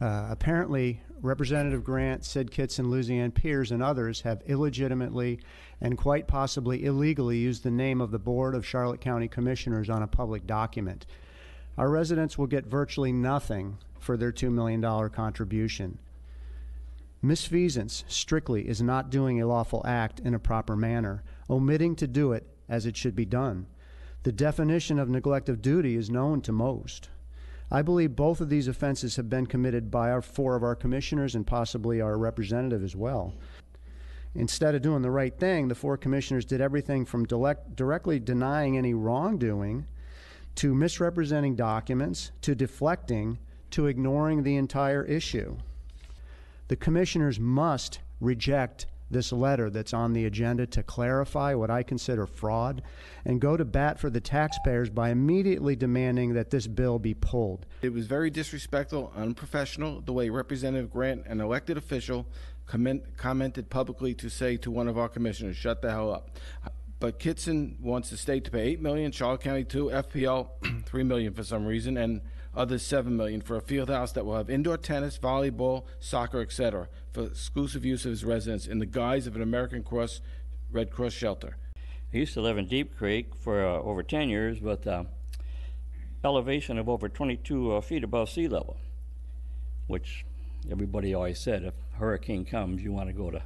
Apparently, Representative Grant, Sid Kitson, Luzianne Peers, and others have illegitimately and quite possibly illegally used the name of the Board of Charlotte County Commissioners on a public document. Our residents will get virtually nothing for their $2 million contribution. Misfeasance strictly is not doing a lawful act in a proper manner, omitting to do it as it should be done. The definition of neglect of duty is known to most. I believe both of these offenses have been committed by four of our commissioners and possibly our representative as well. Instead of doing the right thing, the four commissioners did everything from directly denying any wrongdoing to misrepresenting documents to deflecting to ignoring the entire issue. The commissioners must reject this letter that's on the agenda to clarify what I consider fraud and go to bat for the taxpayers by immediately demanding that this bill be pulled. It was very disrespectful, unprofessional, the way Representative Grant, an elected official, commented publicly to say to one of our commissioners, shut the hell up. But Kitson wants the state to pay $8 million, Charlotte County $2 million, FPL $3 million for some reason, and others $7 million for a field house that will have indoor tennis, volleyball, soccer, etc., for exclusive use of his residents in the guise of an American Red Cross shelter. I used to live in Deep Creek for over 10 years with elevation of over 22 feet above sea level, which everybody always said if a hurricane comes, you want to go to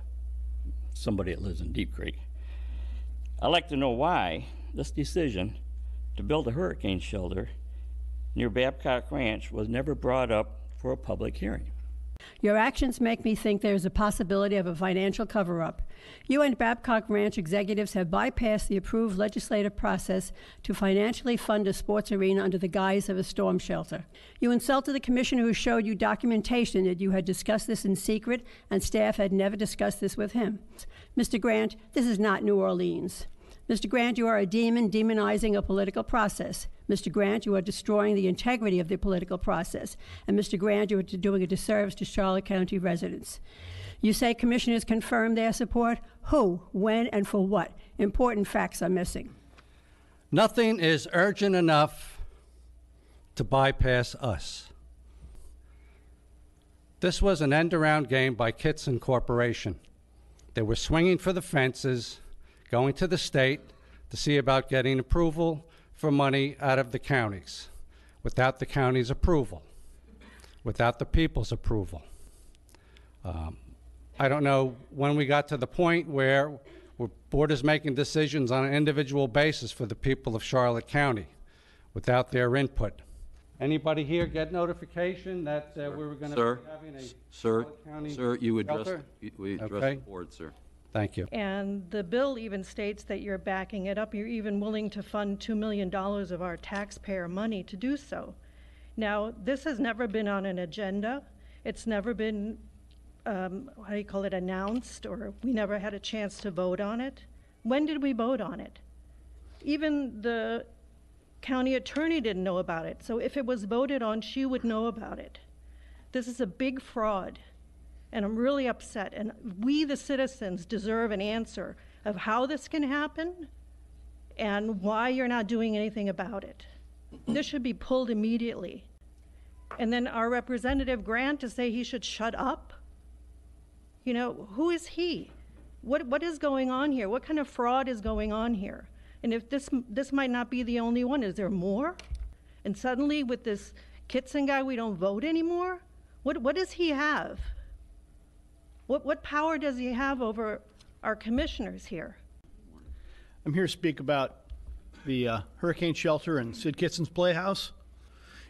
somebody that lives in Deep Creek. I'd like to know why this decision to build a hurricane shelter near Babcock Ranch was never brought up for a public hearing. Your actions make me think there is a possibility of a financial cover-up. You and Babcock Ranch executives have bypassed the approved legislative process to financially fund a sports arena under the guise of a storm shelter. You insulted the commissioner who showed you documentation that you had discussed this in secret and staff had never discussed this with him. Mr. Grant, this is not New Orleans. Mr. Grant, you are a demon demonizing a political process. Mr. Grant, you are destroying the integrity of the political process. And Mr. Grant, you are doing a disservice to Charlotte County residents. You say commissioners confirm their support. Who, when, and for what? Important facts are missing. Nothing is urgent enough to bypass us. This was an end-around game by Kitson Corporation. They were swinging for the fences, going to the state to see about getting approval for money out of the counties, without the county's approval, without the people's approval. I don't know when we got to the point where board is making decisions on an individual basis for the people of Charlotte County without their input. Anybody here get notification that we were going to be having a Charlotte County Sir, you addressed, shelter? we addressed Okay. the board, sir. Thank you. And the bill even states that you're backing it up. You're even willing to fund $2 million of our taxpayer money to do so. Now, this has never been on an agenda. It's never been, announced, or we never had a chance to vote on it. When did we vote on it? Even the county attorney didn't know about it. So if it was voted on, she would know about it. This is a big fraud. And I'm really upset. And we, the citizens, deserve an answer of how this can happen and why you're not doing anything about it. This should be pulled immediately. And then our Representative Grant to say he should shut up? You know, who is he? What is going on here? What kind of fraud is going on here? And if this might not be the only one, is there more? And suddenly with this Kitson guy, we don't vote anymore? What does he have? What power does he have over our commissioners here? I'm here to speak about the hurricane shelter in Sid Kitson's Playhouse.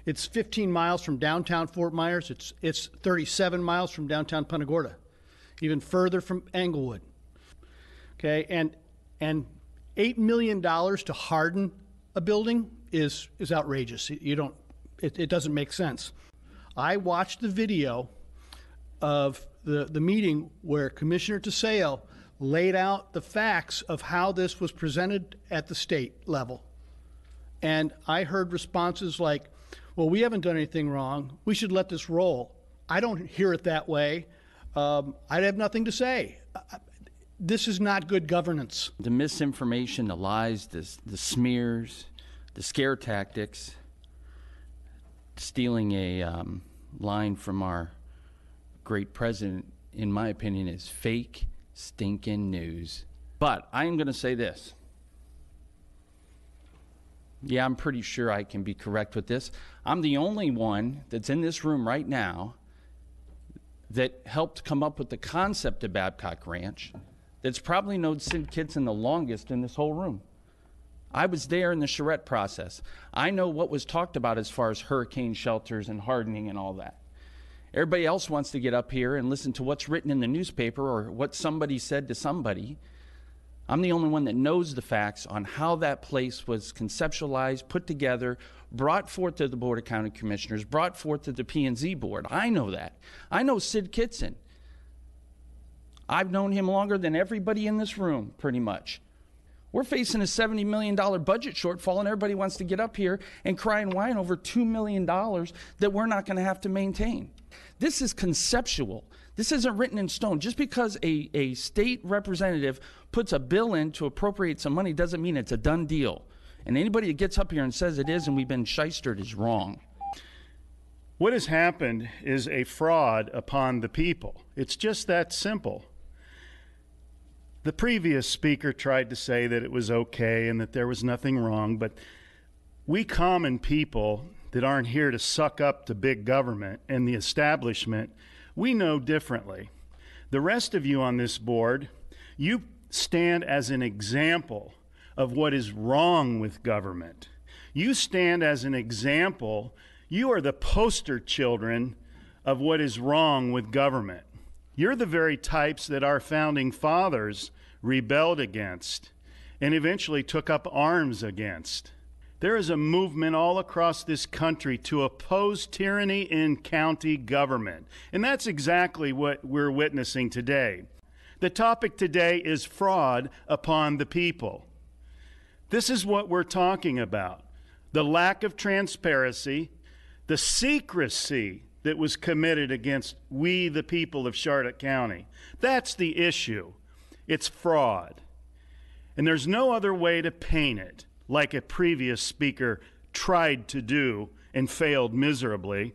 It's 15 miles from downtown Fort Myers. It's 37 miles from downtown Punta Gorda, even further from Englewood. Okay, and $8 million to harden a building is outrageous. It doesn't make sense. I watched the video of the meeting where Commissioner Teseo laid out the facts of how this was presented at the state level. And I heard responses like, well, we haven't done anything wrong. We should let this roll. I don't hear it that way. I'd have nothing to say. This is not good governance. The misinformation, the lies, the smears, the scare tactics, stealing a line from our great president, in my opinion, is fake, stinking news. But I am going to say this. Yeah, I'm pretty sure I can be correct with this. I'm the only one that's in this room right now that helped come up with the concept of Babcock Ranch that's probably known Sid Kitson the longest in this whole room. I was there in the charrette process. I know what was talked about as far as hurricane shelters and hardening and all that. Everybody else wants to get up here and listen to what's written in the newspaper or what somebody said to somebody. I'm the only one that knows the facts on how that place was conceptualized, put together, brought forth to the Board of County Commissioners, brought forth to the P&Z Board. I know that. I know Sid Kitson. I've known him longer than everybody in this room, pretty much. We're facing a $70 million budget shortfall, and everybody wants to get up here and cry and whine over $2 million that we're not going to have to maintain. This is conceptual. This isn't written in stone. Just because a state representative puts a bill in to appropriate some money doesn't mean it's a done deal. And anybody that gets up here and says it is and we've been shystered is wrong. What has happened is a fraud upon the people. It's just that simple. The previous speaker tried to say that it was okay and that there was nothing wrong, but we common people that aren't here to suck up to big government and the establishment, we know differently. The rest of you on this board, you stand as an example of what is wrong with government. You stand as an example. You are the poster children of what is wrong with government. You're the very types that our founding fathers rebelled against and eventually took up arms against. There is a movement all across this country to oppose tyranny in county government, and that's exactly what we're witnessing today. The topic today is fraud upon the people. This is what we're talking about. The lack of transparency, the secrecy that was committed against we, the people of Charlotte County. That's the issue. It's fraud. And there's no other way to paint it, like a previous speaker tried to do and failed miserably.